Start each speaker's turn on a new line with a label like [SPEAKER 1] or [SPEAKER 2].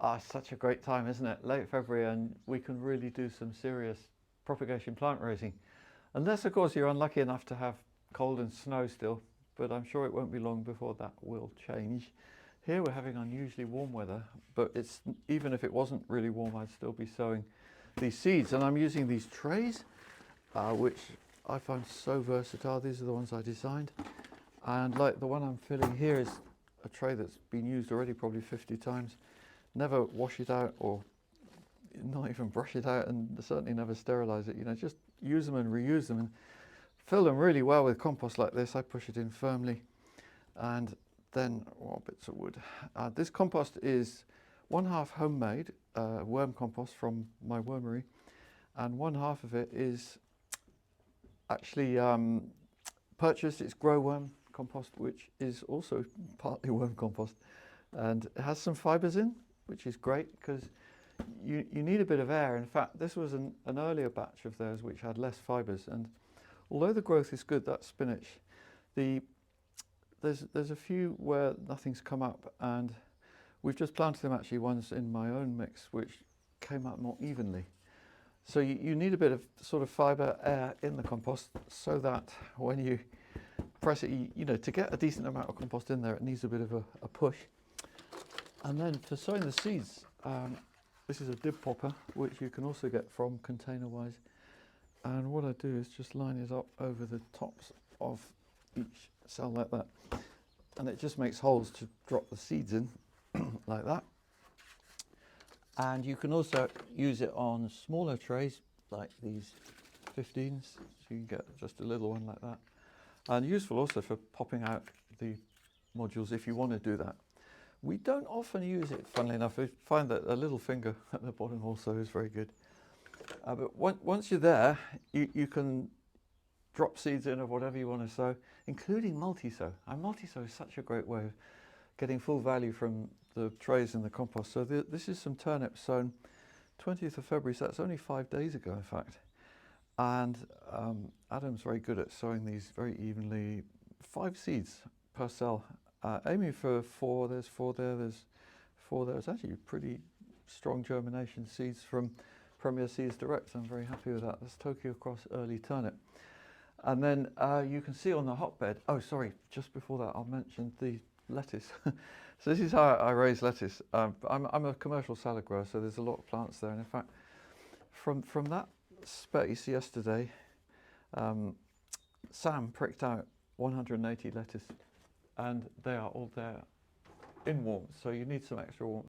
[SPEAKER 1] Ah, such a great time, isn't it? Late February, and we can really do some serious propagation plant raising. Unless, of course, you're unlucky enough to have cold and snow still, but I'm sure it won't be long before that will change. Here we're having unusually warm weather, but it's even if it wasn't really warm, I'd still be sowing these seeds. And I'm using these trays, which I find so versatile. These are the ones I designed. And like the one I'm filling here is a tray that's been used already probably 50 times. Never wash it out or not even brush it out, and certainly never sterilize it. You know, just use them and reuse them and fill them really well with compost like this. I push it in firmly, and then bits of wood. This compost is one half homemade worm compost from my wormery, and one half of it is actually purchased. It's grow worm compost, which is also partly worm compost, and it has some fibres in, which is great because you need a bit of air. In fact, this was an earlier batch of theirs which had less fibres, and although the growth is good, that spinach, there's a few where nothing's come up, and we've just planted them actually once in my own mix, which came up more evenly. So you need a bit of sort of fibre air in the compost so that when you press it, you know, to get a decent amount of compost in there, it needs a bit of a push. And then for sowing the seeds, this is a dib popper, which you can also get from Container-Wise. And what I do is just line it up over the tops of each cell like that. And it just makes holes to drop the seeds in, like that. And you can also use it on smaller trays, like these 15s. So you can get just a little one like that. And useful also for popping out the modules if you want to do that. We don't often use it, funnily enough. I find that a little finger at the bottom also is very good. But once you're there, you can drop seeds in of whatever you want to sow, including multi-sow. And multi-sow is such a great way of getting full value from the trays in the compost. So this is some turnips sown 20th of February, so that's only 5 days ago, in fact. And Adam's very good at sowing these very evenly, 5 seeds per cell. Aiming for 4, there's 4 there, there's 4 there. It's actually pretty strong germination seeds from Premier Seeds Direct. I'm very happy with that. That's Tokyo Cross early turnip. And then you can see on the hotbed, oh sorry, just before that I'll mention the lettuce. So this is how I raise lettuce. I'm a commercial salad grower, so there's a lot of plants there. And in fact, from that space yesterday, Sam pricked out 180 lettuce, and they are all there in warmth, so you need some extra warmth.